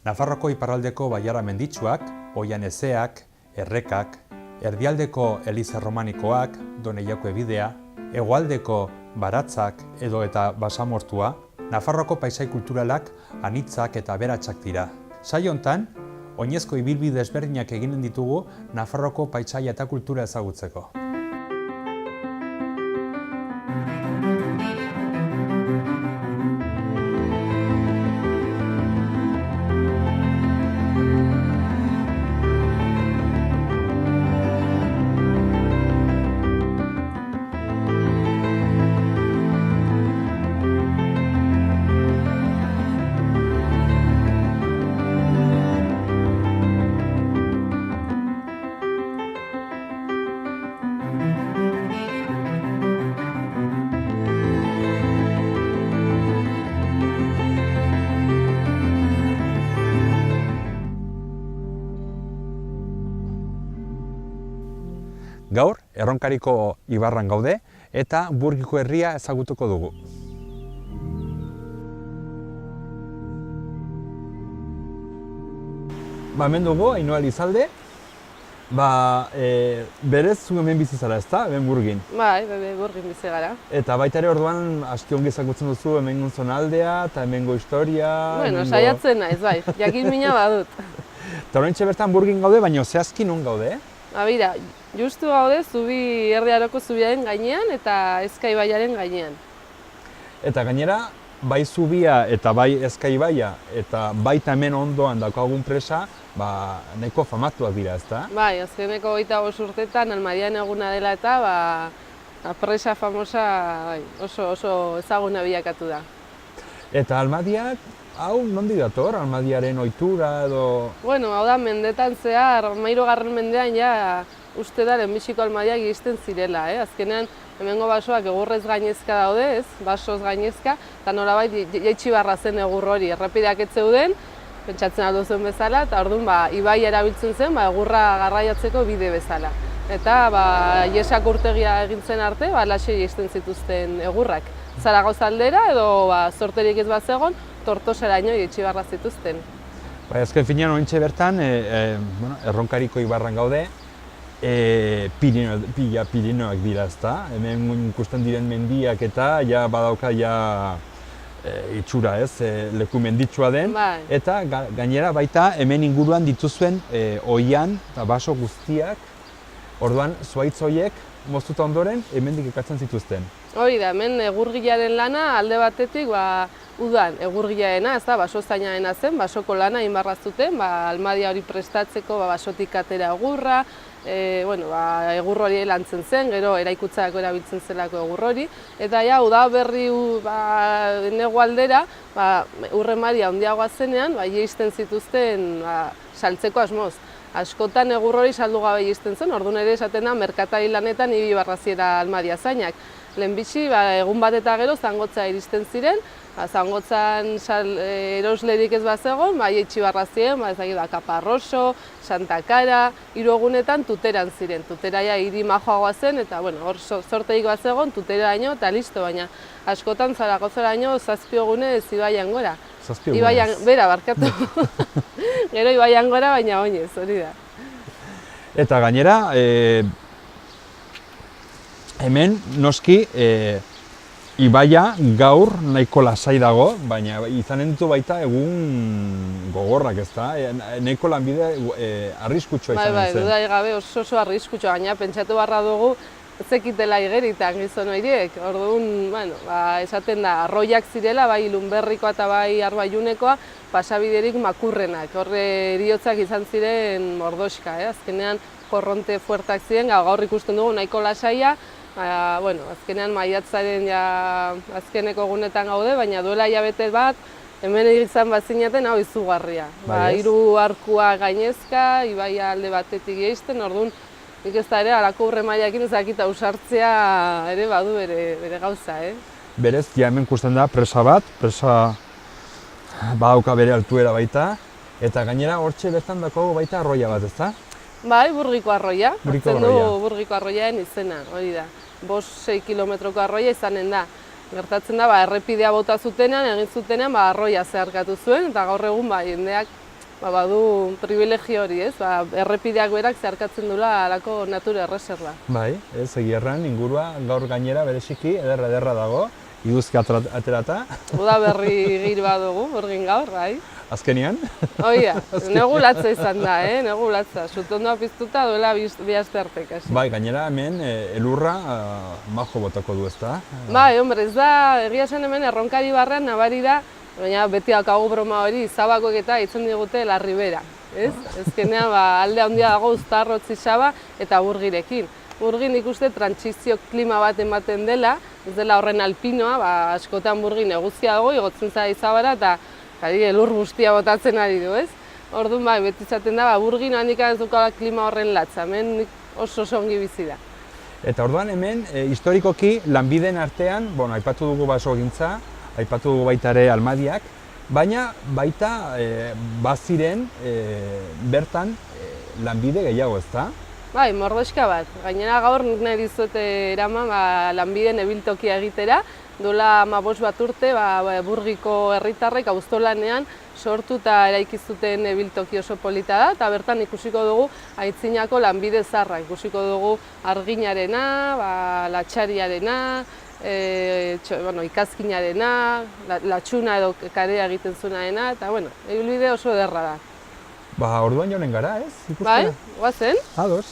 Nafarroako iparraldeko bailara menditsuak, Oian Ezeak, Errekak, erdialdeko Eliza Romanikoak, Doneiako ebidea, hegoaldeko Baratzak edo eta Basamortua, Nafarroako paisai kulturalak anitzak eta aberatsak dira. Saio hontan, oinezko ibilbide ezberdinak eginen ditugu Nafarroako paisaia eta kultura ezagutzeko. Gaur, Erronkariko ibarran gaude eta Burgiko herria ezagutuko dugu. Hemen dugu, Ainhoa Lizalde, berez zu hemen bizi zara, ezta? Hemen Burgin. Bai, Burgin bizi gara. Eta baita ere orduan aski ongi ezagutzen duzu hemengo zonaldea eta hemengo historia. Bueno, saiatzen naiz, bai, jakin mina badut. Eta oraintxe bertan Burgin gaude, baina zehazki non gaude? Bira, justu gaude Zubi Erdi Aroko zubiaren gainean eta Ezka ibaiaren gainean. Eta gainera, bai zubia eta bai Ezka ibaia eta baita hemen ondoan daukagun presa, nahiko famatuak dira, ezta? Bai, azkeneko 25 urtetan Almadian eguna dela eta presa famosa oso ezaguna bilakatu da. Eta Almadiak, hau nondi dator, Almadiaren ohitura edo... Bueno, hau da mendetan zehar, 13. mendean ja uste da lehenbiziko Almadiak iristen zirela. Azkenean hemengo basoak egurrez gainezka daude, ez? Basoz gainezka, eta nolabait jaitxibarra zen egur hori, errepideak ez zeuden, pentsatzen aldo zen bezala, eta orduan ibai erabiltzen zen egurra garraiatzeko bide bezala. Eta Iesak urtegia egin zen arte, laxe iristen zituzten egurrak. Zaragoza aldera edo zorterik ez bazegon, Tortosaraino jaitxibarra zituzten. Azken finean oraintxe bertan, Erronkariko ibarran gaude, Pirinioak dira, ezta? Hemen ikusten diren mendiak eta badauka itxura, ez? Leku menditsua den. Eta gainera baita hemen inguruan dituzuen oian eta baso guztiak, orduan zuhaitz horiek moztuta ondoren hemendik ekartzen zituzten. Hori da, hemen egurgilearen lana alde batetik udan egurgilearena, ez da, basozainarena zen, basoko lana inbarraztuten, Almadia hori prestatzeko basotik atera egurra, egur hori lantzen zen, gero eraikutzako erabiltzen zelako egur hori, eta udaberri nego aldera, urremari handiagoa zenean, jeisten zituzten saltzeko asmoz. Askotan egur hori saldu gabe jeisten zen, orduan ere esaten da merkatari lanetan ibibarraziera Almadia zainak. Lehenbizi, egun bat eta gero zangotza iristen ziren, zangotzan eroslerik ez bazegon, jaitxibarra ziren, Kaparroso, Santa Kara, 3 egunetan Tuteran ziren. Tutera hiri majoagoa zen, eta hor zorteik bazegon, Tuteraino eta listo, baina askotan Zaragozaraino 7 egunez ibaian gora. 7 egunez? Ibaian, bera, barkatu. Gero ibaian gora, baina oinez, hori da. Eta gainera, hemen noski ibaia gaur nahiko lasai dago, baina izanen ditu baita egun gogorrak, ezta? Nahiko lanbide arriskutsua izanen zen. Bai, dudai gabe oso arriskutsua, baina pentsatu barra dugu ez zekitela igeritan gizon horiek. Orduan, esaten da, arroiak zirela, bai Lunberrikoa eta bai Arbaiunekoa, pasabiderik makurrenak. Horre heriotzak izan ziren mordoxka, azkenean korronte fuertak ziren, gaur ikusten dugu nahiko lasaia, azkenean maiatzaren azkeneko egunetan gaude, baina duela hilabete bat, hemen izan bazinaten hau izugarria. 3 arkua gainezka, ibaia alde batetik jeisten, orduan nik ez da ere, alako urremaiakin ezakit ausartzea ere badu bere gauza, Berez, hemen ikusten da presa bat, presa badauka bere altuera baita, eta gainera hortxe bertan dago baita arroia bat, ezta? Bai, Burgiko arroia, hartzen du Burgiko arroiaren izena, hori da. 5-6 kilometroko arroia izanen da. Gertatzen da, errepidea bota zutenean, egin zutenean, arroia zeharkatu zuen, eta gaur egun jendeak badu privilegio hori, ez? Errepideak berak zeharkatzen duela halako natura erreserba. Bai, ez egierran ingurua gaur gainera bereziki ederra dago, iguzki aterata. Udaberri gir badugu, urgin gaur, bai. Azkenian? Oia, negu latza izan da, negu latza. Sutondoa piztuta duela bi aste arte, kasi. Bai, gainera hemen elurra majo botako du, ezta? Bai, hombre, ez da, egia esan hemen erronkari barrean nabari da, baina beti daukagu broma hori, Zabakoek eta itzen digute La Ribera, ez? Ezkenean, alde handia dago Uztarrotzi Saba eta Burgirekin. Burgin ikuste trantsizio klima bat ematen dela, ez dela horren alpinoa, askotan Burgin eguzkia dago, igotzen zara Izabara eta elur guztia botatzen ari du, ez? Orduan bai, beti izaten da, Burgin handik ez dukala klima horren latza, hemen oso ongi bizi da. Eta orduan hemen, historikoki, lanbideen artean, aipatu dugu basogintza, aipatu dugu baita ere almadiak, baina baita baziren bertan lanbide gehiago, ezta? Bai, mordoxka bat. Gainera gaur nik nahi dizut eraman lanbideen ebiltokia egitera, duela 15 bat urte Burgiko herritarrek auzolanean sortu eta eraiki zuten ebiltoki oso polita da, eta bertan ikusiko dugu aitzinako lanbide zaharra, ikusiko dugu arginarena, latxariarena, ikazkinarena, latxuna edo karea egiten zuenaena, eta ibilbide oso ederra da. Orduan joanen gara, ez? Bai, guazen. Ados.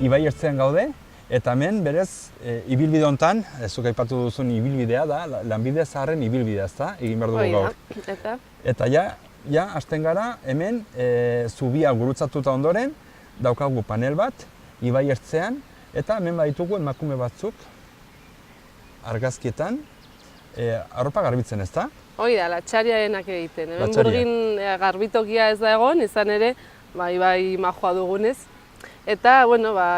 Ibai ertzean gaude, eta hemen berez ibilbide honetan, zuk aipatu duzun ibilbidea da, lanbide zaharren ibilbidea, ezta? Egin behar dugu gaur. Eta ja, hasten gara, hemen zubia gurutzatuta ondoren, daukagu panel bat, Ibai ertzean, eta hemen baditugu emakume batzuk, argazkietan, arropa garbitzen, ezta? Hoi da, latxariarenak egiten. Hemen Burgin garbitokia ez da egon, izan ere, Ibai majoa dugunez. Eta,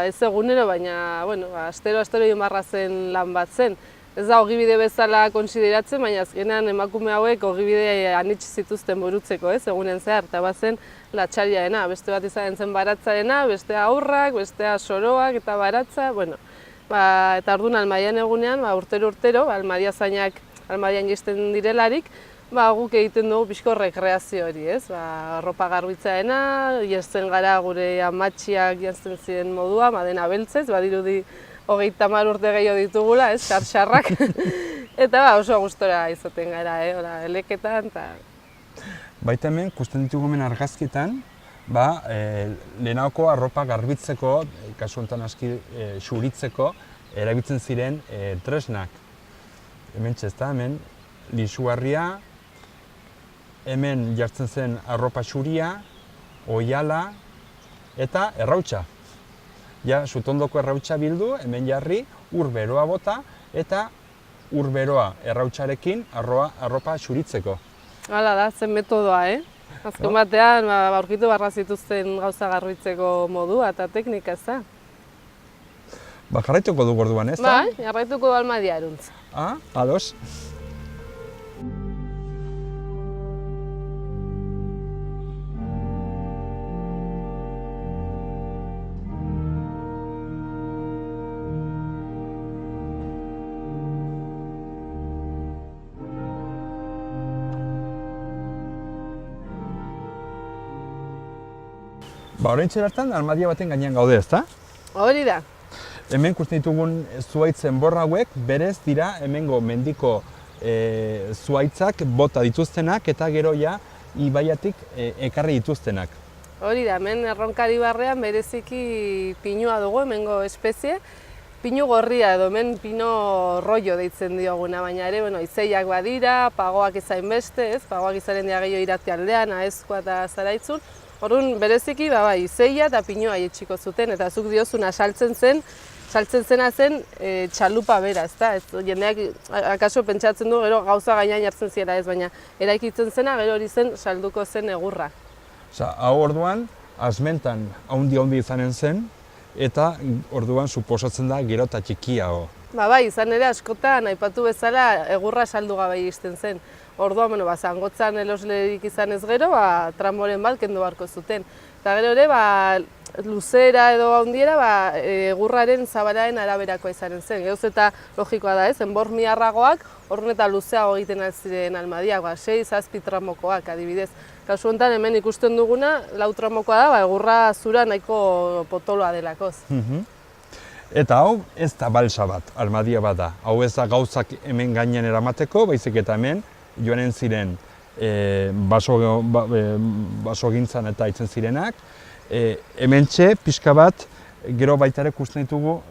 ez egunero, baina, astero imarra zen lan bat zen. Ez da ogibide bezala kontsideratzen, baina azkenean emakume hauek ogibide anitz zituzten burutzeko, ez, egunen zehar, eta bazen latxariaena, beste bat izan zen baratzarena, bestea aurrak, bestea soroak eta baratza, eta orduan Almadian egunean, urtero, almadiazainak Almadian jisten direlarik, guk egiten dugu pixko rekreazio hori, ez? Arropa garbitzaena, jesten gara gure amatxiak jantzen ziren modua, dena beltzez, badirudi 30 urte gehiago ditugula, ez? Xarxarrak. Eta oso gustora izaten gara, eleketan, eta... Baita hemen, ikusten ditugu hemen argazkietan, lehenako arropa garbitzeko, kasu honetan aski xuritzeko, erabiltzen ziren tresnak. Hemen txezta, hemen lisuarria, hemen jartzen zen arropa xuria, oiala eta errautsa. Ja, sutondoko errautsa bildu, hemen jarri, ur beroa bota eta ur beroa errautsarekin arropa xuritzeko. Hala da, zen metodoa, Azken batean, aurkitu barra zituzten gauza garbitzeko modua eta teknika, ez da? Jarraituko dugu orduan, ez da? Bai, jarraituko du Almadia eruntz. Ados. Oraintxe bertan, almadia baten gainean gaude, ezta? Hori da. Hemen ikusten ditugun zuhaitzen borra hauek berez dira hemengo mendiko zuhaitzak bota dituztenak eta gero ja ibaiatik ekarri dituztenak. Hori da, hemen Erronkari barrean bereziki pinua dugu, hemengo espezie. Pinu gorria edo hemen pino rollo deitzen dioguna, baina ere, izeiak badira, pagoak izain beste, ez? Pagoak izaren dira gehiago irati aldean, aezkoa eta zaraitzun. Orduan bereziki, izeia eta pinua etxiko zuten, eta zuk diozuna saltzen zena zen txalupa bera, ezta? Jendeak akaso pentsatzen du gero gauza gainean jartzen ziela ez, baina eraikitzen zena gero hori zen salduko zen egurra. Hau orduan, asmentan haundi izanen zen, eta orduan suposatzen da gero eta txikiago. Izan ere askotan aipatu bezala egurra saldu gabe iristen zen. Orduan, zangotzan eloslerik izan ez gero, tramoren bat kendu beharko zuten. Eta gero ere, luzera edo handiera, egurraren zabalaren araberakoa izanen zen. Gauz eta logikoa da ez, enbor miarragoak, orduan eta luzeago egiten ziren almadiak, 6-7 tramokoak adibidez. Kasu honetan hemen ikusten duguna, 4 tramokoa da, egurra zura nahiko potoloa delakoz. Eta hau ez da balsa bat, almadia bat da. Hau ez da gauzak hemen gainean eramateko, baizik eta hemen joanen ziren basogintzan eta itzen zirenak. Hementxe pixka bat, gero baita ere ikusten ditugu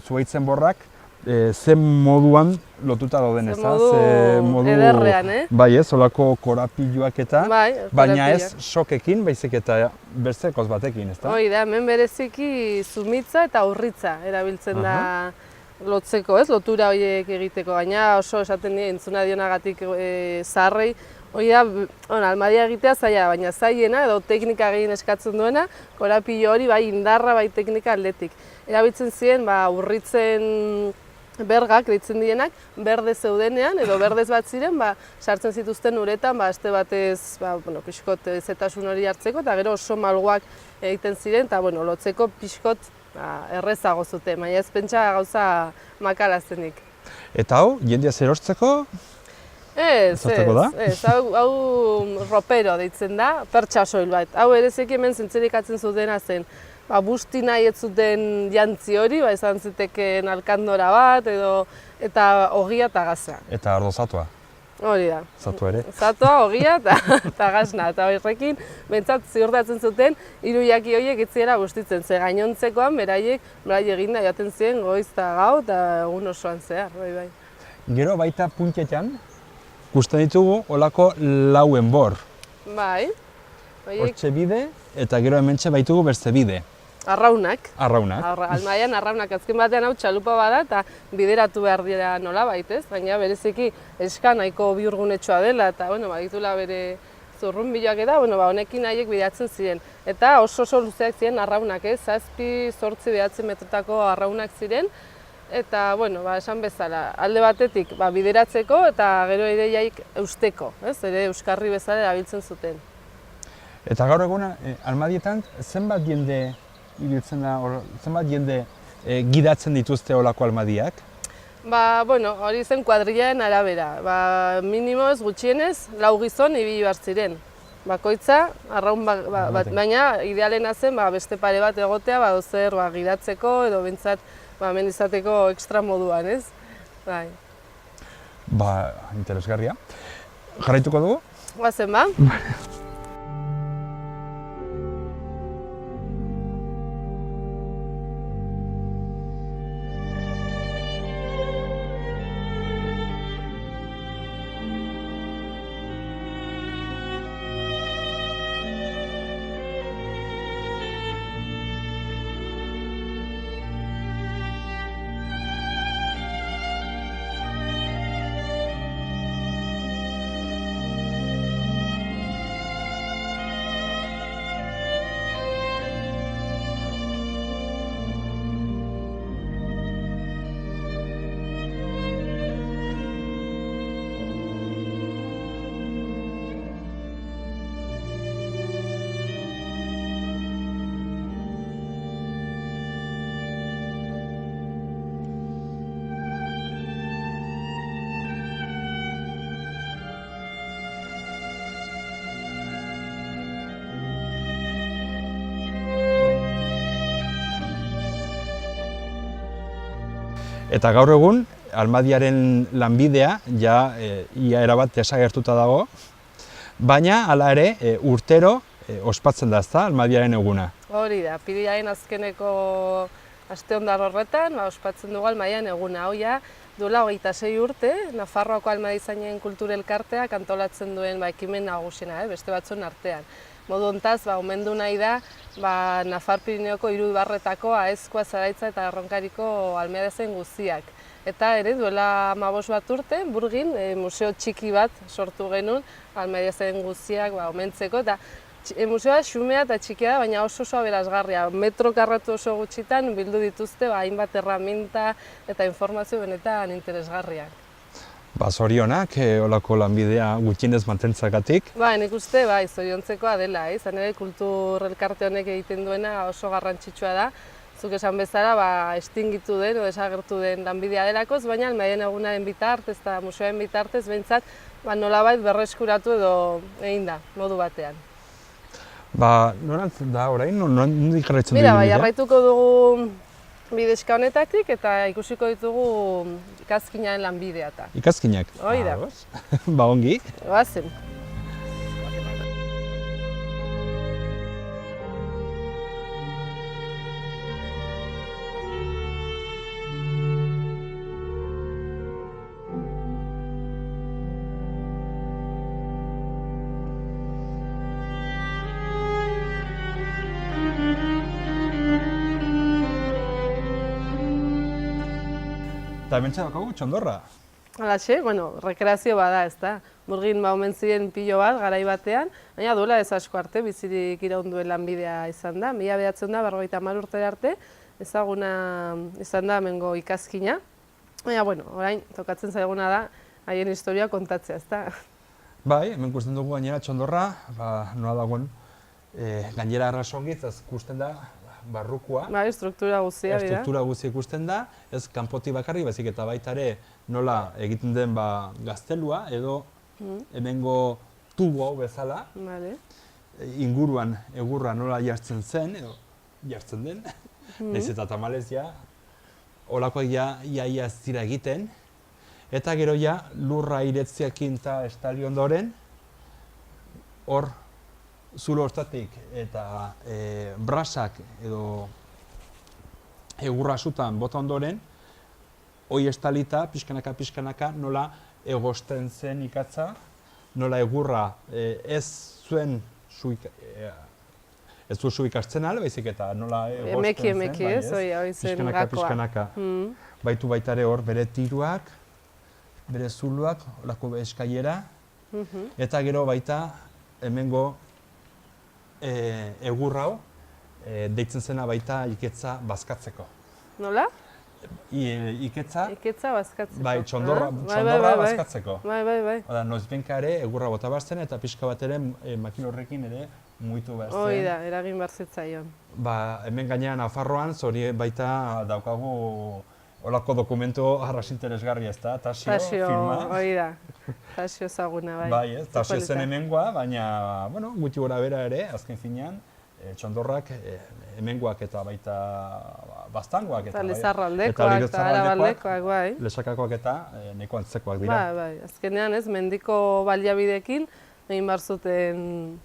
zuhaitzen borrak, zen moduan lotuta dauden ez da? Zen modu ederrean, Bai ez, olako korapiloak eta, baina ez sokekin, baizik eta beste koz batekin, ez da? Hoi da, hemen bereziki zumitza eta urritza erabiltzen da lotzeko, ez? Lotura horiek egiteko, baina oso esaten dira entzuna dionagatik zaharrei, hori da, almadia egitea zaila, baina zaiena edo teknika gehien eskatzen duena, korapilo hori bai indarra, bai teknika aldetik. Erabiltzen ziren urritzen bergak deitzen dienak, berde zeudenean edo berdez bat ziren, sartzen zituzten uretan, aste batez pixkot zetasun hori hartzeko, eta gero oso malguak egiten ziren, eta lotzeko pixkot errezago zuten, baina ez pentsa gauza makalaztenik. Eta hau, jendea zerostzeko? Ez, hau ropero deitzen da, pertsa soil bat. Hau erezeki hemen zentzerikatzen zutena zen. Busti nahi ez zuten jantzi hori, izan zitekeen alkandora bat, eta ogia eta gazna. Eta ardo zatua? Hori da. Zatu ere? Zatua, ogia eta gazna. Eta horrekin, bentsat ziurtatzen zuten, iruiaki horiek etziera bustitzen. Ze gainontzekoan, beraiek eginda jaten ziren goiz eta gau, eta egun osoan zehar. Gero baita puntetan, ikusten ditugu olako lau enbor. Bai. Hortxe bide, eta gero hementxe baitugu beste bide. Arraunak. Arraunak. Almadian arraunak. Azken batean hau txalupa bada eta bideratu behar dira nola baitez. Baina bereziki eska nahiko bihurgunetsua dela eta baditula bere zurrunbiloak eta honekin haiek bidatzen ziren. Eta oso luzeak ziren arraunak, 7-8 metrotako arraunak ziren. Eta, esan bezala, alde batetik bideratzeko eta gero ere jaik eusteko, ere euskarri bezala erabiltzen zuten. Eta gaur eguna, almadietan, zenbat jende ibiltzen da, zenbat jende gidatzen dituzte olako almadiak? Hori zen kuadrilaen arabera. Minimoz gutxienez, 4 gizon ibili behar ziren. Bakoitza, arraun bat, baina idealena zen beste pare bat egotea, zer gidatzeko edo bentsat hemen izateko ekstra moduan, ez? Bai. Interesgarria. Jarraituko dugu? Guazen ba? Eta gaur egun, Almadiaren lanbidea ja ia erabat desagertuta dago, baina hala ere urtero ospatzen da, ezta, Almadiaren eguna. Hori da, apirilaren azkeneko asteondar horretan, ospatzen dugu Almadiaren eguna. Hau ja, duela 26 urte, Nafarroako Almadizainen Kultur Elkarteak antolatzen duen ekimen nagusiena, beste batzuen artean. Modu hontaz, omendu nahi da, Nafar Pirineoko 3 ibarretako Aezkoa, Zaraitza eta Erronkariko Almadiazen guztiak. Eta ere, duela 15 bat urte, Burgin museo txiki bat sortu genuen Almadiazen guztiak omentzeko. Eta museoa xumea eta txikia da, baina oso aberasgarria. Metro karratu oso gutxitan bildu dituzte hainbat erraminta eta informazio benetan interesgarriak. Zorionak, olako lanbidea gutxienez mantentzagatik. Nik uste, zoriontzekoa dela, izan ere kultur elkarte honek egiten duena oso garrantzitsua da. Zuk esan bezala, estingitu den edo desagertu den lanbidea delakoz, baina Almadiaren egunaren bitartez eta museoen bitartez behintzat nolabait berreskuratu edo egin da, modu batean. Norantz da orain, nondik jarraitzen dugu bidea? Jarraituko dugu bidezka honetatik eta ikusiko ditugu ikazkinaren lanbidea eta. Ikazkinak? Hoi da. Ongi. Goazen. Eta hementxe daukagu txondorra. Halaxe, rekreazio bada, ezta. Burgin omen ziren pilo bat, garai batean, baina duela ez asko arte, bizirik iraun duen lanbidea izan da. 1950 urtera arte, ezaguna izan da hemengo ikazkina. Baina, orain, tokatzen zaiguna da, haien historia kontatzea, ezta. Hemen ikusten dugu gainera txondorra, nola dagoen, gainera arrasongitz, ez ikusten da, barrukua. Struktura guztia, bida. Struktura guztia ikusten da, ez kanpoti bakarrik, baizik eta baita ere nola egiten den gaztelua, edo hemengo tubo hau bezala, inguruan egurra nola jartzen zen, edo jartzen den, nahiz eta tamalez holakoak ia ez dira egiten, eta gero lurra iretziakin eta estali ondoren, hor zulo hortatik eta brasak edo egurra sutan bota ondoren, hoi estalita, pixkanaka, nola egosten zen ikatza, nola egurra ez zuen suik hartzen ala, baizik eta nola egosten zen, Emeki ez, hoi zen gakoa. Pixkanaka. Baitu baita ere hor bere tiruak, bere zuloak, olako eskaiera, eta gero baita hemengo egur hau deitzen zena baita iketza bazkatzeko. Nola? Iketza? Iketza bazkatzeko. Bai, txondorra bazkatzeko. Bai. Noizbenka ere egurra bota behar eta pixka bat ere makina horrekin ere mugitu behar zen. Hoi da, eragin behar zitzaion. Hemen gainean Nafarroan, zori baita daukagu olako dokumentu arras interesgarria ez da, Tasio filma. Hoi da, Tasio ezaguna, bai. Bai, Tasio zen hemengoa, baina gutxi gora bera ere, azken finean, txondorrak hemengoak eta baita baztangoak. Eta Lizarraldekoak eta Arabaldekoak, bai. Lesakakoak eta neko antzekoak dira. Bai, azkenean ez, mendiko baliabidekin egin behar zuten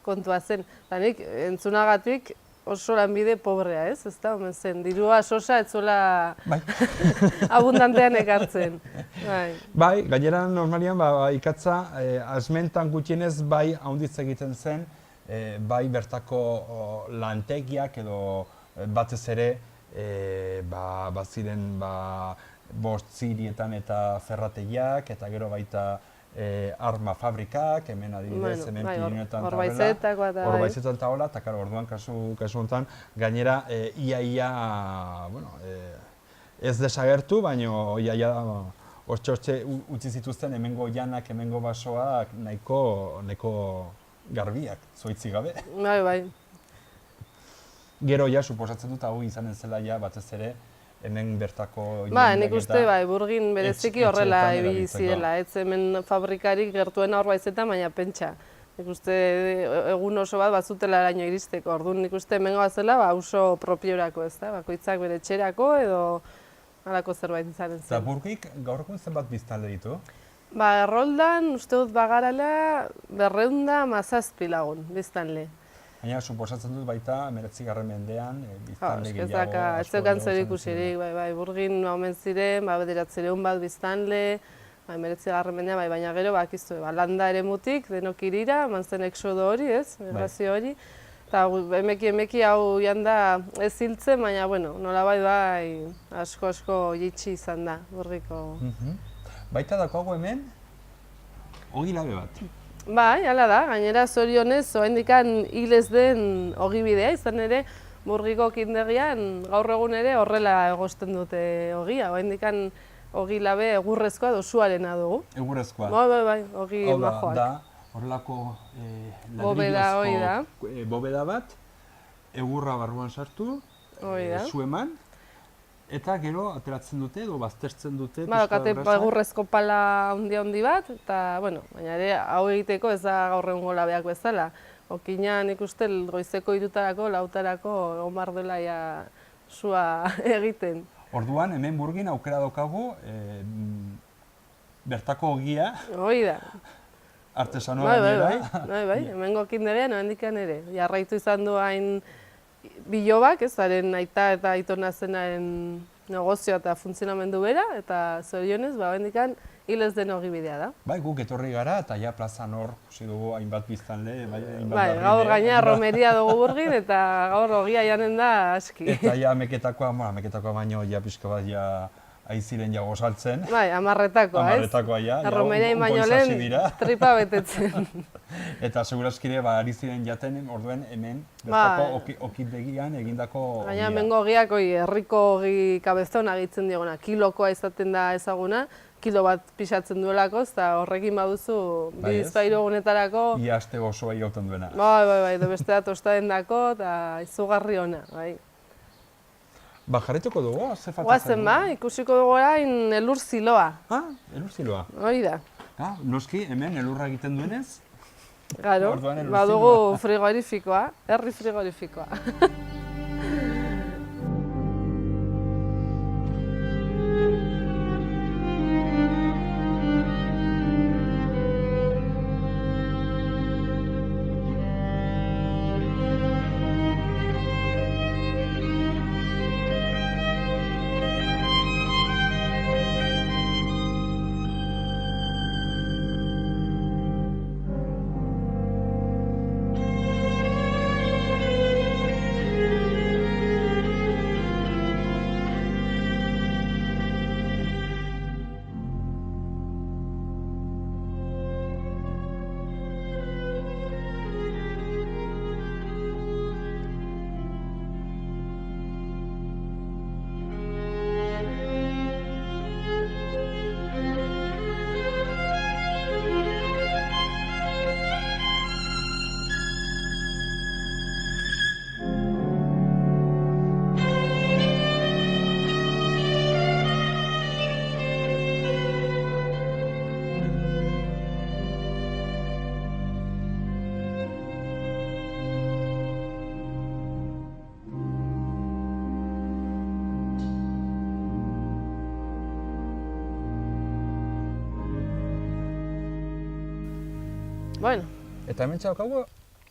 kontua zen. Nik entzunagatik oso lanbide pobrea, ez? Ez da, omen zen, dirua sosa ez zuela abundantean ekartzen. Bai, gainera normalian ikatza asmentan gutxienez bai haunditz egiten zen, bai bertako lantegiak edo batez ere baziren bost zirietan eta ferrategiak eta gero baita arma fabrikak, hemen adibidez, hemen Pirineoetan eta Orbaizetan eta hola, eta orduan kasu honetan gainera ia ez desagertu, baina ia hortxe utzi zituzten hemengo janak, hemengo basoak nahiko garbiak, zoitzi gabe. Bai. Gero suposatzen dut hau izanen zela batez ere hemen bertako nik uste Burgin bereziki horrela ibili zirela, ez hemen fabrikarik gertuena Orbaizetan, baina pentsa. Nik uste egun oso bat bazutela eraino iristeko, orduan nik uste hemengo bazela auzo propiorako, ez da, bakoitzak bere etxerako edo halako zerbait izanen Eta zen. Burgik gaur egun zenbat biztanle ditu? Ba, Erroldan, uste dut bagarala, 217 lagun, biztanle. Baina, suposatzen dut baita, 19. mendean, biztanle gehiago Ez asko zeukan gehiago zer izan ikusirik, ziren. bai, Burgin omen ziren, 900 bat biztanle, 19. mendean, baina gero, bakizu, landa eremutik, denok irira, eman zen exodo hori, ez, migrazio hori. Eta emeki hau janda ez hiltzen, baina, bueno, nolabait bai, asko jitsi izan da, Burgiko. Baita daukagu hemen, ogi labe bat. Bai, hala da, gainera zorionez, oraindikan hil ez den ogibidea, izan ere, Burgiko kindegian gaur egun ere horrela egosten dute ogia, oraindikan ogi labe egurrezkoa dosuarena dugu. Egurrezkoa. Bai, ogi majoak. Da, horrelako Bobeda hori da. Bobeda bat, egurra barruan sartu, Hori da. zu eman, eta gero ateratzen dute edo baztertzen dute. Daukate egurrezko pala handi bat, eta, bueno, baina ere hau egiteko ez da gaur egungo labeak bezala. Okina nik uste goizeko 3:00, 4:00 egon behar dela ja sua egiten. Orduan, hemen Burgin aukera daukagu, bertako ogia, Hori da. artesanoa gainera. Bai, hemengo kindegian oraindikan ere. Jarraitu izan du hain bilobak, ez, haren aita eta aitona zenaren negozioa eta funtzionamendu bera, eta zorionez, oraindikan hil ez den ogibidea da. Bai, guk etorri gara eta ja plazan hor ikusi dugu hainbat biztanle, hainbat Bai, gaur gainera romeria dugu Burgin eta gaur ogia janen da aski. Eta ja meketakoa baino ja pixka bat ja aiziren ja gozaltzen. Bai, amarretakoa, ez? Amarretakoa ja. Romeria baino lehen tripa betetzen. Eta seguraskire ari ziren jaten orduen hemen bertako okindegian egindako ogia. Baina hemengo ogiak herriko ogi kabezona gehitzen dioguna, kilokoa izaten da ezaguna, kilo bat pixatzen duelako, eta horrekin baduzu bizpahiru egunetarako. Ia aste osoa irauten duena. Bai, edo bestea tostadendako eta izugarri ona, bai. Ba, jarrituko dugu, ze falta Goazen ba, ikusiko dugu orain elur ziloa. Elur ziloa. Hori da. Noski, hemen elurra egiten duenez. Garo, badugu frigorifikoa, herri frigorifikoa. Bueno. Eta hemen txaukagu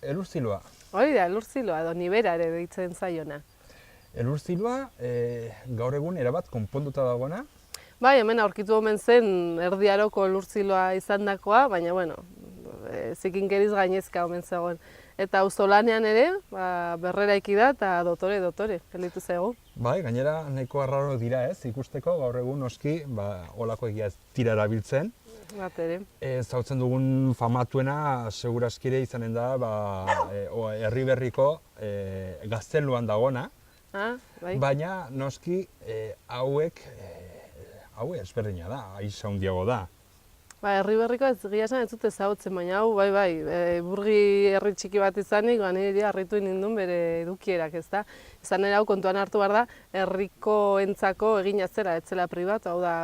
elur ziloa. Hori da, elur ziloa edo nibera ere deitzen zaiona. Elur ziloa gaur egun erabat konponduta dagoena. Bai, hemen aurkitu omen zen erdiaroko elur ziloa izandakoa, baina bueno, zikinkeriz gainezka omen zegoen. Eta auzolanean ere, berreraiki da eta dotore, gelditu zaigu. Bai, gainera nahiko arraro dira ez, ikusteko gaur egun noski holako egia ez tira erabiltzen. Bat ere. Zautzen dugun famatuena seguraskire izanen da Herriberriko gazteluan dagona. Bai. Baina noski hauek ezberdina da, aiz handiago da. Herriberriko ez gila esan ez dut ezagutzen, baina hau, bai, Burgi herri txiki bat izanik, niri harritu nindun bere edukierak, ez da. Izan ere hau kontuan hartu behar da, herrikoentzako egina zera, ez zela pribat, hau da,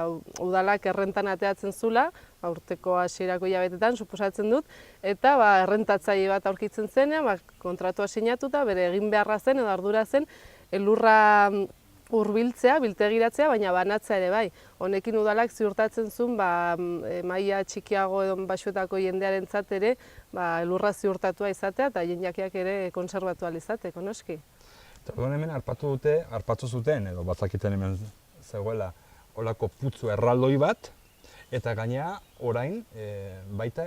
udalak errentan ateatzen zula, urteko hasierako hilabetetan, suposatzen dut, eta errentatzaile bat aurkitzen zenean, kontratua sinatuta, bere egin beharra zen edo ardura zen, elurra hurbiltzea, biltegiratzea, baina banatzea ere bai. Honekin udalak ziurtatzen zuen maila txikiago edo basoetako jendearentzat ere elurra ziurtatua izatea eta jendeakiak ere kontserbatu ahal izateko, noski. Orduan hemen harpatu zuten, edo batzakiten hemen zegoela, olako putzu erraldoi bat, eta gainera orain baita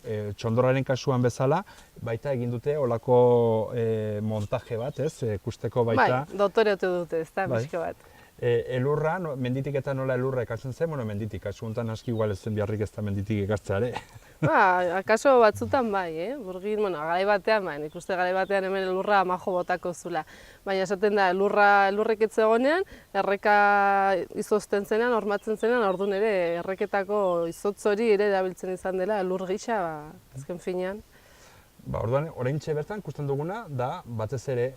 txondorraren kasuan bezala, baita egin dute olako montaje bat, ez, ikusteko baita. Bai, dotoreatu dute, ez da, pixka bat. Elurra, menditik eta nola elurra ekartzen zen, menditik, kasu honetan aski igual ez zen biharrik ez da menditik ekartzeare. Akaso batzutan bai, Burgin, garai batean, nik uste garai batean hemen elurra majo botako zula. Baina esaten da, elurrek ez zegoenean, erreka izozten zenean, hormatzen zenean, orduan ere erreketako izotz hori ere erabiltzen izan dela elur gisa, azken finean. Orduan, oraintxe bertan ikusten duguna da batez ere,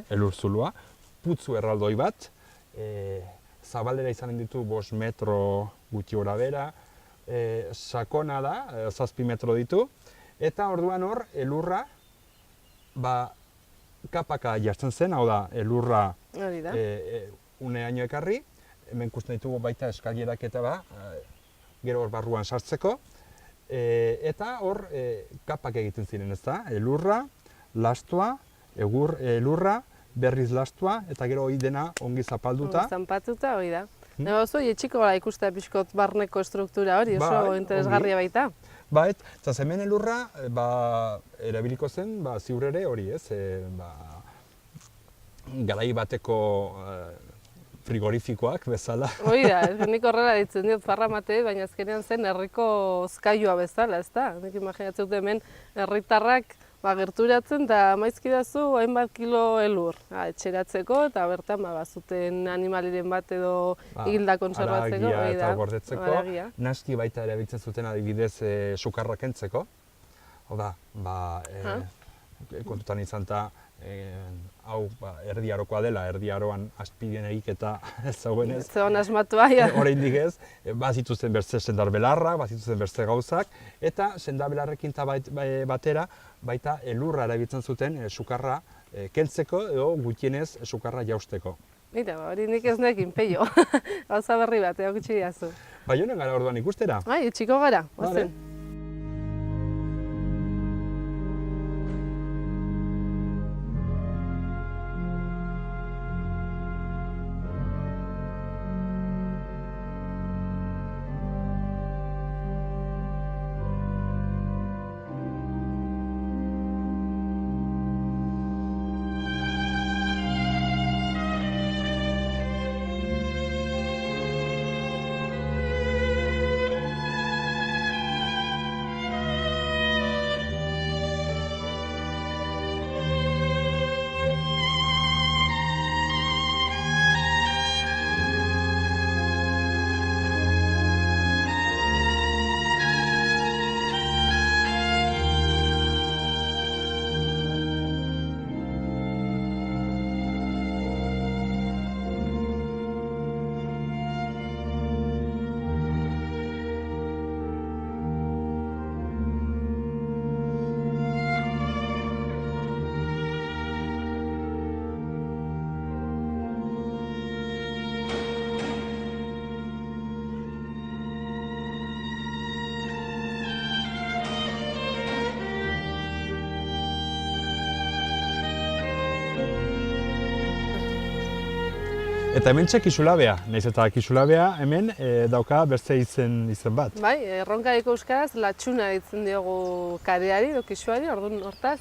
elur zulua, putzu erraldoi bat, zabalera izanen ditu 5 metro gutxi gora bera, sakona da, 7 metro ditu, eta orduan hor elurra kapaka jartzen zen, hau da, elurra uneaino ekarri, hemen ikusten ditugu baita eskailerak eta gero hor barruan sartzeko, eta hor kapak egiten ziren, ez da, elurra, lastua, elurra, berriz lastua, eta gero hori dena ongi zapalduta. Zanpatuta hori da. Oso etxiko gara ikustea pixkot barneko struktura hori, oso interesgarria baita. Eta hemen elurra erabiliko zen ziur ere hori, ez? Garai bateko frigorifikoak bezala. Hori da, nik horrela ditzen diot farramate, baina azkenean zen herriko hozkailua bezala, ez da? Nik imaginatzen dut hemen herritarrak gerturatzen eta maizkidazu hainbat kilo elur etxeratzeko eta bertan bazuten animaliren bat edo hilda kontserbatzeko. Haragia eta gordetzeko, naski baita erabiltzen zuten adibidez sukarra kentzeko. Hau da, kontutan izan eta hau erdi arokoa dela, erdi aroan azpidien egiketa ez zagoenez. Zegoen asmatua, ja. Oraindik ez, bazituzten bertze sendarbelarrak, bazituzten bertze gauzak, eta sendarbelarrekin batera baita elurra erabiltzen zuten sukarra kentzeko edo gutxienez sukarra jausteko. Mira, hori nik ez nekin, peio. Gauza berri bat, eokitsi diazu. Baionan gara orduan ikustera? Bai, txiko gara, ozen. Eta hemen Kisulabea, nahiz eta Kisulabea hemen dauka beste izen bat. Bai, erronkariko euskaraz latxuna ditzen diogu kareari, edo kisuari, orduan hortaz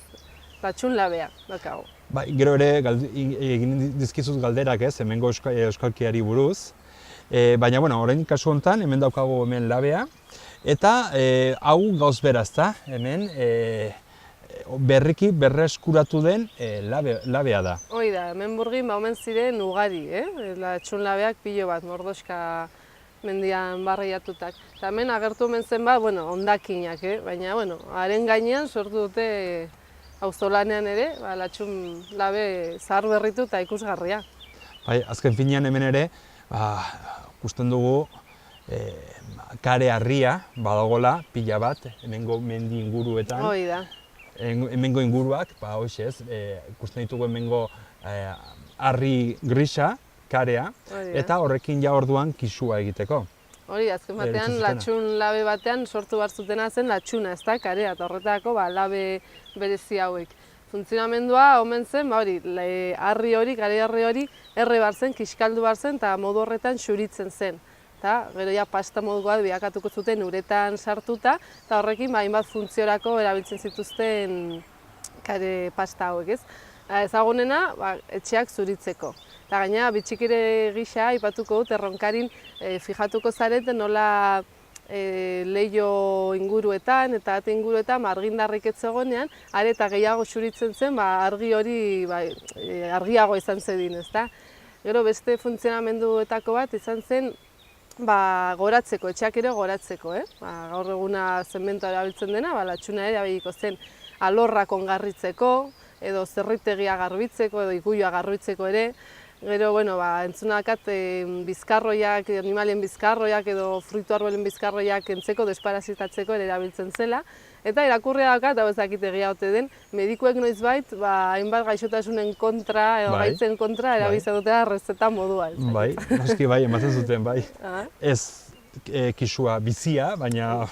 latxunlabea daukagu. Bai, gero ere egin dizkizut galderak ez, hemengo euskalkiari buruz. Baina, orain kasu honetan, hemen daukagu hemen labea. Eta hau gauz beraz da, hemen berriki berreskuratu den labea da. Hoi da, hemen Burgin omen ziren ugari, latxunlabeak pilo bat, Mordoxka mendian barriatutak. Eta hemen agertu omen zen bat, hondakinak, baina, haren gainean sortu dute auzolanean ere, latxunlabe zahar berritu eta ikusgarria. Bai, azken finean hemen ere, ikusten dugu kare harria badagola pila bat, hemengo mendi inguruetan. Hoi da. Hemengo inguruak, ikusten ditugu hemengo harri grisa, karea, eta horrekin ja orduan kisua egiteko. Hori, azken batean, latxun labe batean sortu behar zutena zen latxuna, ez da, karea, eta horretako labe berezi hauek. Funtzionamendua omen zen, harri hori, kare harri hori, erre behar zen, kiskaldu behar zen, eta modu horretan xuritzen zen. Eta gero ja pasta modukoa bilakatuko zuten uretan sartuta, eta horrekin hainbat funtziorako erabiltzen zituzten kare pasta hauek, ez? Ezagunena, etxeak zuritzeko. Eta gaina, bitxikire gisa, aipatuko dut, erronkarin fijatuko zareten nola leiho inguruetan eta ate inguruetan argindarrik ez zegoenean, are eta gehiago xuritzen zen, argi hori argiago izan zedin, ezta? Gero beste funtzionamenduetako bat izan zen goratzeko, etxeak ere goratzeko, gaur eguna zementoa erabiltzen dena, latxuna ere erabiliko zen alorrak ongarritzeko, edo zerritegia garbitzeko, edo ikuioa garbitzeko ere. Gero, entzunakat bizkarroiak, animalien bizkarroiak edo fruitu arbolen bizkarroiak entzeko, desparazitatzeko ere erabiltzen zela. Eta irakurria daukat, hau ezakit egia ote den, medikuek noizbait, hainbat gaixotasunen kontra, edo gaitzen kontra, erabiltzen dutela rezeta modua. Bai, noski bai, ematen zuten bai. Ez kisua bizia, baina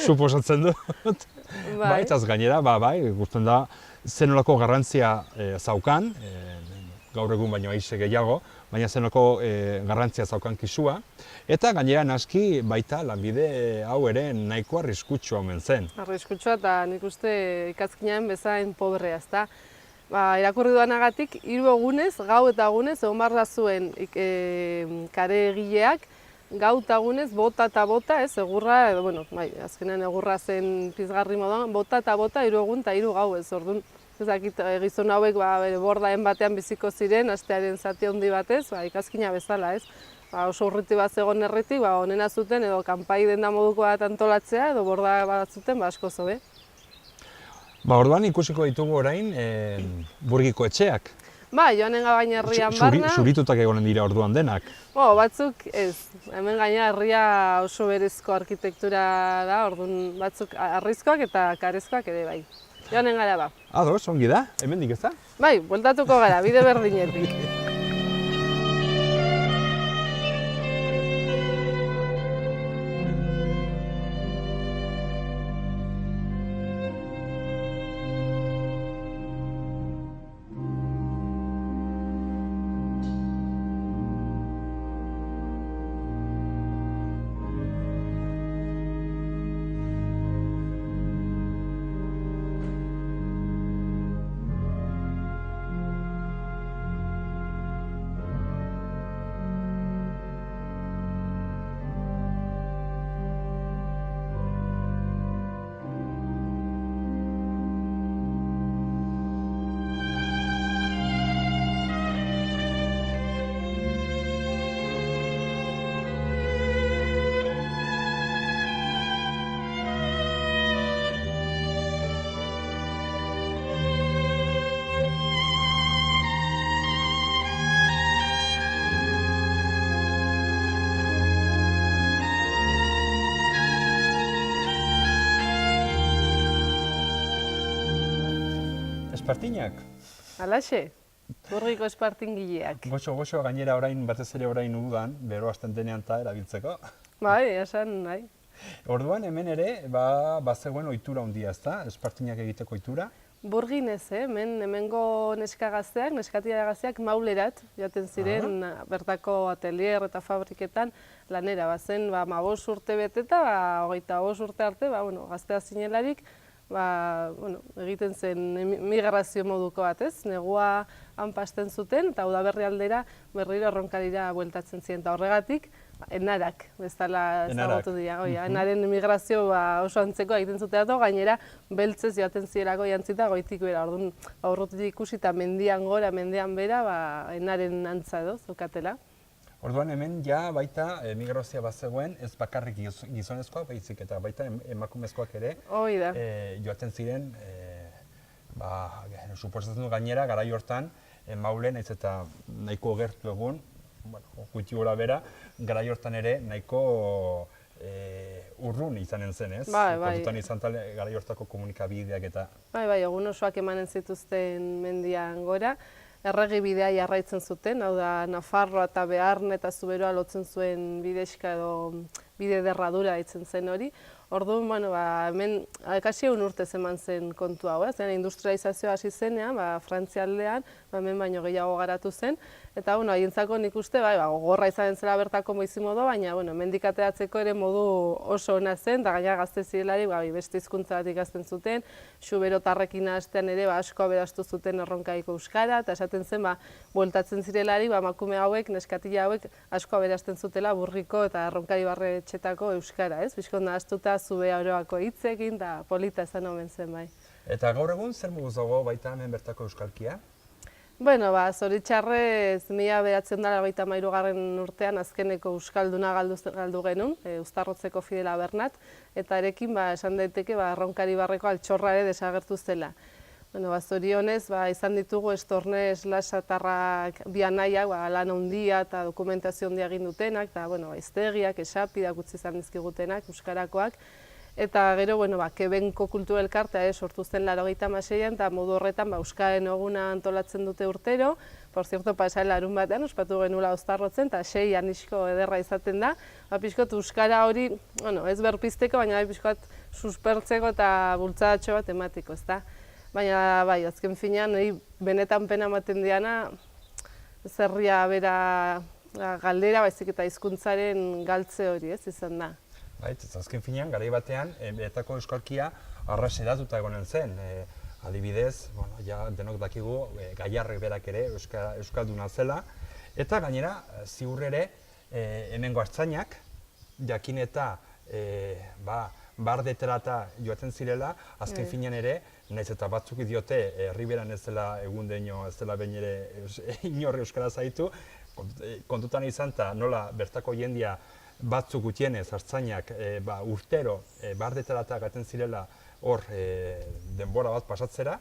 suposatzen dut. Bai, eta gainera, ikusten da, zenolako garrantzia zaukan, gaur egun baino aize gehiago, baina zenolako garrantzia zaukan kisua, eta gainera naski baita lanbide hau ere nahiko arriskutsua omen zen. Arriskutsua eta nik uste ikazkinaren bezain pobrea, ezta. Irakurri duanagatik, 3 egunez, gau eta egunez, egon behar da zuen kare egileak, gau eta egunez, bota eta bota, egurra, azkenean egurra zen pizgarri moduan, bota eta bota, 3 egun eta 3 gau ez, orduan. Ezakit, gizon hauek bordaen batean biziko ziren, astearen zati handi batez, ikazkina bezala, ez? Oso urriti bat zegoen erritik, onena zuten edo kanpai denda moduko bat antolatzea edo borda bat zuten, asko zobe. Orduan ikusiko ditugu orain Burgiko etxeak. Joanen gabaina herrian barna. Zuritutak egonen dira orduan denak. Batzuk ez. Hemen gaina herria oso berezko arkitektura da, orduan batzuk harrizkoak eta karezkoak ere bai. Joanen gara ba. Ados, ongi da, hemendik ez da? Bai, bueltatuko gara, bide berdinetik. Espartinak? Alaxe, Burgiko espartingileak. Goxo gainera orain, batez ere orain udan, bero hasten denean eta erabiltzeko. Bai, esan nahi. Orduan hemen ere, bazegoen ohitura handia, ezta? Espartinak egiteko ohitura? Burgin ez, hemengo neskatia gazteak maulerat, jaten ziren bertako atelier eta fabriketan lanera. Bazen 15 urte beteta, 25 urte arte, gaztea zinelarik, egiten zen migrazio moduko bat, ez? Negua hanpasten zuten eta udaberri aldera berriro erronkarira bueltatzen ziren. Eta horregatik, enarak, bezala ezagutu dira. Enaren migrazio oso antzeko egiten zuten dato, gainera beltzez joaten zirelako jantzita goitik bera. Orduan, aurretik ikusi eta mendian gora, mendian bera, enaren antza edo, zukatela. Orduan hemen ja baita migrazioa bazegoen, ez bakarrik gizonezkoak baizik eta baita emakumezkoak ere joaten ziren, suposatzen du gainera, garai hortan, Maulen, nahiz eta nahiko gertu egun, gutxi gora bera, garai hortan ere nahiko urrun izanen zen, ez? Kontutan izan garai hortako komunikabideak eta... Bai, egun osoak emanen zituzten mendian gora. erregibidea jarraitzen zuten, hau da Nafarroa eta Bearne eta Zuberoa lotzen zuen bidexka edo bide derradura ditzen zen hori. Orduan, bueno, hemen kasi 1 urtez eman zen kontu hau, industrializazioa hasi zenean, Frantzia aldean, hemen baino gehiago garatu zen, eta haientzako nik uste, gogorra izan zela bertako bizimodu, baina hemendik ateratzeko ere modu oso ona zen, eta gainera gazte zirelarik beste hizkuntza bat ikasten zuten, xuberotarrekin hastean ere asko aberastu zuten erronkaiko euskara, eta esaten zen, bueltatzen zirelarik, emakume hauek, neskatila hauek, asko aberasten zutela burriko eta erronkari barretxetako euskara, ez? Bizkot nahaztuta Zube Oroako hitzekin, eta polita esan omen zen bai. Eta gaur egun, zer muguz dago baita hemen bertako euskalkia? Bueno, zoritxarrez, 1993 urtean azkeneko euskalduna galdu genuen, Uztarrotzeko Fidela Bernat, eta erekin esan daiteke erronkari barreko altxorra ere desagertu zela. Zorionez, izan ditugu Estorne Lasatarrak bi anaiak, lan handia eta dokumentazio handia egin dutenak, eta Iztegiak, Esapidak utzi izan dizkigutenak, euskarakoak. Eta gero, Kebenko Kultura Elkartea sortu zen 86an, eta modu horretan Euskaren eguna antolatzen dute urtero. Por cierto, pasan larun batean, ospatu genuela Uztarrotzen, eta 6 anisko ederra izaten da. Pixkot euskara hori, ez berpizteko, baina pixkot suspertzeko eta bultzadatxo bat ematiko, ezta? Baina, azken finean, benetan pena ematen diana, zerria bera galdera, baizik eta hizkuntzaren galtze hori, ez izan da. Azken finean, garai batean, benetako euskalkia arras edatuta egonen zen. Adibidez, denok dakigu, Gaiarrek berak ere euskalduna zela. Eta gainera, ziur ere, hemengo artzainak, jakin eta bardeterata joaten zirela, azken finean ere, nahiz eta batzuk diote herriberan ez dela egundeino, ez dela behin ere inorri euskara zaitu, kontutan izan eta nola bertako jendia batzuk gutienez, artzainak urtero bardeterata gaten zirela hor denbora bat pasatzera,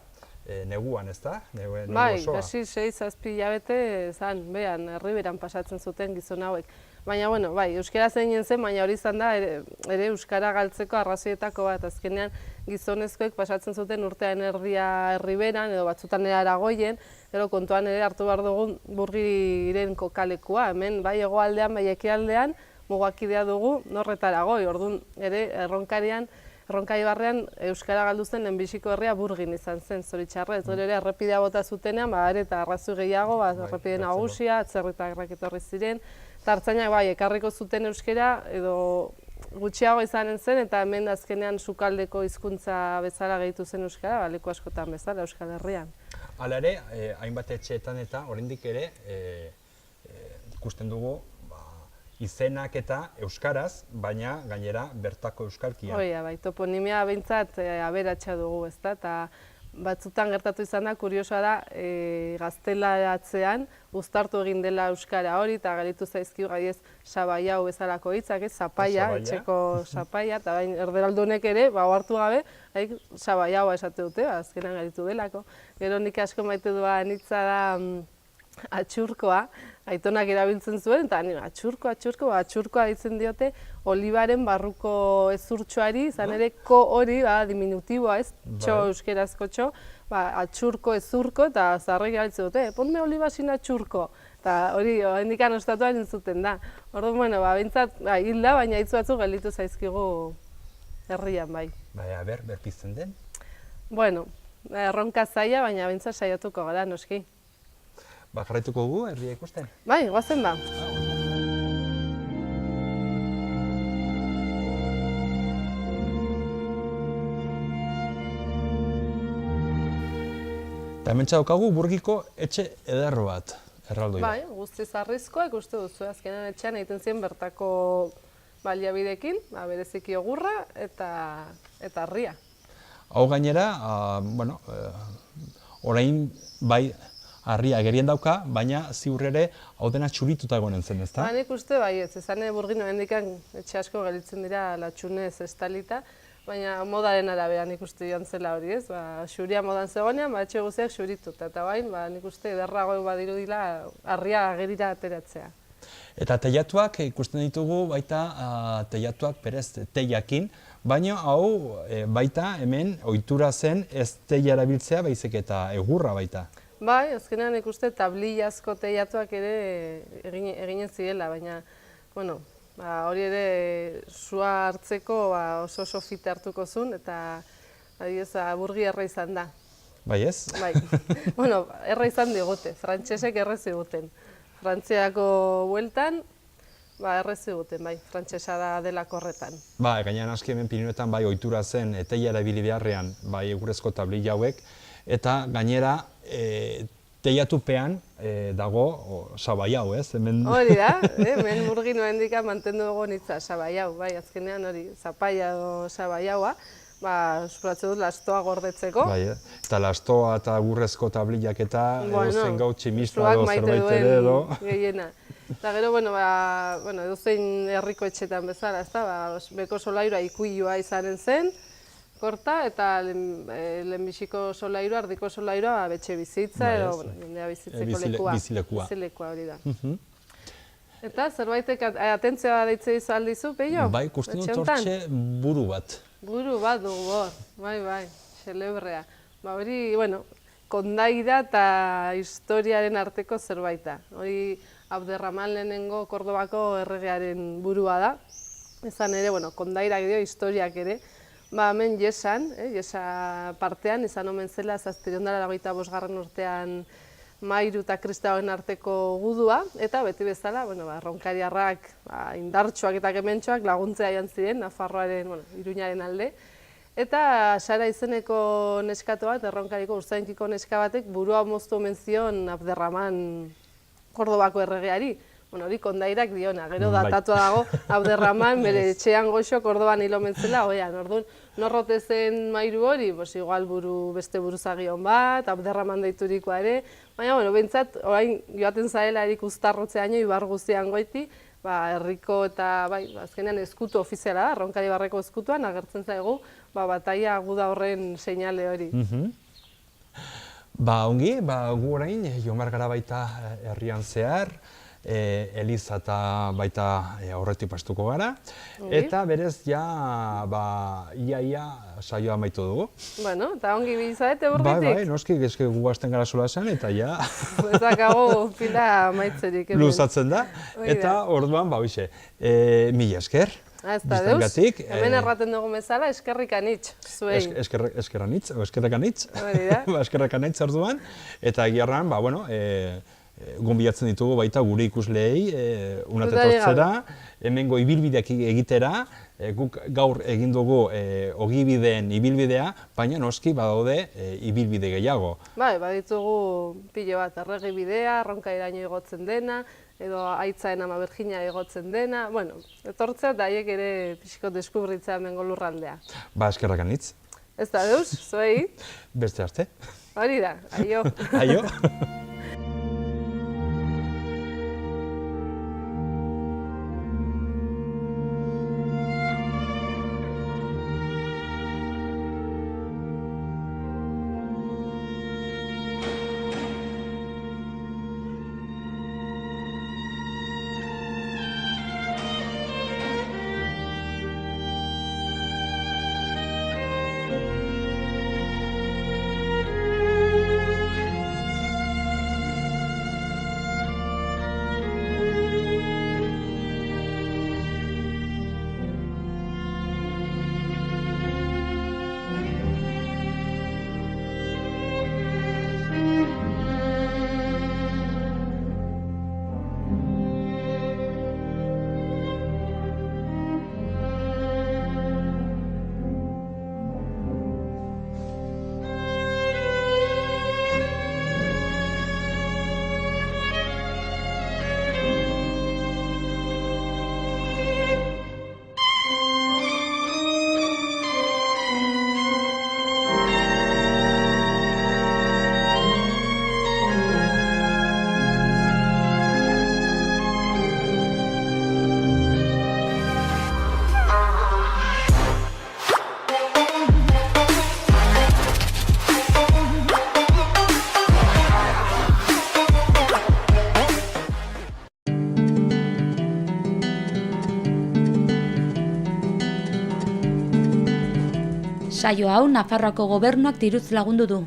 neguan, ez da? Bai, hasi 6-7 hilabete zan, behan, herriberan pasatzen zuten gizon hauek. Baina, euskara zeinen zen, baina hori izan da, ere euskara galtzeko arrazoietako bat. Azkenean, gizonezkoek pasatzen zuten urtean erdia herriberan, edo batzutan ere Aragoien, gero kontuan ere hartu behar dugun Burgiren kokalekua. Hemen, bai hegoaldean, bai ekialdean, mugakidea dugu norretara Aragoi. Orduan, ere erronkari barrean euskara galdu zen lehenbiziko herria Burgin izan zen, zoritxarrez. Gero ere errepidea bota zutenean, eta arrazoi gehiago, errepide nagusia, atzerritarrak etorri ziren. Tartzainak ekarriko zuten euskara edo gutxiago izanen zen, eta hemen azkenean sukaldeko hizkuntza bezala gehitu zen euskara, leku askotan bezala Euskal Herrian. Hala ere, hainbat etxeetan eta oraindik ere ikusten dugu izenak eta euskaraz, baina gainera bertako euskalkia. Toponimia behintzat aberatsa dugu, ezta, eta batzutan gertatu izan da, kuriosoa da, gaztelaratzean uztartu egin dela euskara hori, eta garitu zaizkigu gaiez sabaiau bezalako hitzak, sapaia, etxeko sapaia, eta erderaldunek ere, ohartu gabe, sabaiaua esate dute, azkenan garitu delako. Gero nik asko maite duan hitza da atxurkoa, aitonak erabiltzen zuen, eta atxurkoa ditzen diote olibaren barruko ezurtxoari, izan ere ko hori diminutiboa, ez, txo euskerazko txo, atxurko ezurko, eta zaharrek erabiltzen dute, ponme oliba sin atxurko, eta hori hendikan ostatuan entzuten da. Orduan, bintzat hilda, baina hitz batzuk gelditu zaizkigu herrian, bai. Berpizten den? Bueno, erronka zaila, baina bintzat saiatuko gara, noski. Jarraituko gu, herria ikusten? Bai, goazen ba. Eta hemen daukagu Burgiko etxe ederro bat, erraldoi bat. Bai, guztiz arrizkoa ikuste duzu, azkenan etxean egiten ziren bertako baliabidekin, bereziki ogurra eta harria. Hau gainera, orain bai harria agerien dauka, baina ziur ere hau dena txurituta egonen zen, ezta? Nik uste bai ez, ezan Burgin hemendikan etxe asko gelditzen dira latxunez estalita, baina modaren arabera nik uste joan zela hori, ez? Xuria modan zegoenean, etxe guztiak xurituta, eta bain, nik uste ederrago badirudila harria agerira ateratzea. Eta teilatuak ikusten ditugu baita teilatuak berez teilakin, baina hau baita hemen ohitura zen ez teila erabiltzea baizik eta egurra baita. Bai, azkenean ikuste tablillazko teilatuak ere eginen zirela, baina, bueno, hori ere sua hartzeko oso fite hartuko zuen, eta adibidez, burgi erra izan da. Bai ez? Bai, bueno, erra izan digute, frantsesek erre ziguten. Frantziako bueltan, erre ziguten, bai, frantsesa da delako horretan. Bai, gainean aski hemen Pirinioetan bai ohitura zen teilara ibili beharrean, bai egurrezko tablilla hauek, eta gainera teilatupean dago sabai hau, ez? Hori da, hemen burgi noendik mantendu dugu nitza sabai hau, bai, azkenean hori, zapaia edo sabai haua, espuratzen dut lastoa gordetzeko. Bai, eta lastoa eta egurrezko tablillak eta edozein gau tximista edo zerbait ere edo. Gehiena. Eta gero, edozein herriko etxetan bezala, beko solairua ikuilua izanen zen, korta, eta lehenbiziko solairua, ardiko solairua betxe bizitza, edo jendea bizitzeko lekua. Bizilekua hori da. Eta zerbaitek atentzioa deitze aldizu, Peio? Bai, ikusten dut hortxe buru bat. Buru bat dugu hor, bai, xelebrea. Hori, kondaira eta historiaren arteko zerbaita. Hori Abderraman lehenengo Kordobako erregearen burua da. Ezan ere, kondairak dio, historiak ere. Hemen Jesan, Jesa partean, izan omen zela, 725 urtean Mairu eta Kristauen arteko gudua, eta beti bezala, ronkariarrak indartsuak eta kementsuak laguntzea jan ziren, Nafarroaren, Iruñaren alde. Eta Sara izeneko neskato bat, erronkariko urzainkiko neska batek, burua moztu omen zion Abderraman Kordobako erregeari. Hori kondairak diona, gero datatua dago Abderraman bere etxean goxo Kordoban hil omen zela, orduan norrote zen Mairu hori, igual beste buruzagion bat, Abderraman deiturikoa ere, baina, behintzat, orain joaten zarela erik uztarrotzeaino, ibar guztian goiti, herriko eta, azkenean eskutu ofiziala da, Ronkari barreko eskutuan, agertzen zaigu, bataia guda horren seinale hori. Ongi, gu orain, Jomar gara baita herrian zehar, Eliza eta baita aurretik pastuko gara, eta berez ia saioa amaitu dugu. Eta ongi bizarete burritik? Bai, noski, gezke gu hasten gara sola esan, eta ja... Ezakago pila amaitzerik. Luzatzen da, eta orduan, mila esker. Ez da deus, hemen erraten dugu bezala, eskerrik anitz, zuei. Eskerranitz, o eskerrak anitz. Hori da. Eskerrak anitz orduan, eta egiarran, gonbidatzen ditugu baita gure ikusleei, unatetortzera, hemengo ibilbideak egitera, guk gaur egin dugu ogibideen ibilbidea, baina noski badaude ibilbide gehiago. Bai, baditugu pilo bat erregi bidea, Ronkairaino igotzen dena, edo Aitzaen Ama Berjina igotzen dena, etortzea eta haiek ere pixko deskubritzea hemengo lurraldea. Eskerrak anitz. Ez da deus, zuei. Beste arte. Hori da, aio. Aio. Saio hau Nafarroako Gobernuak diruz lagundu du.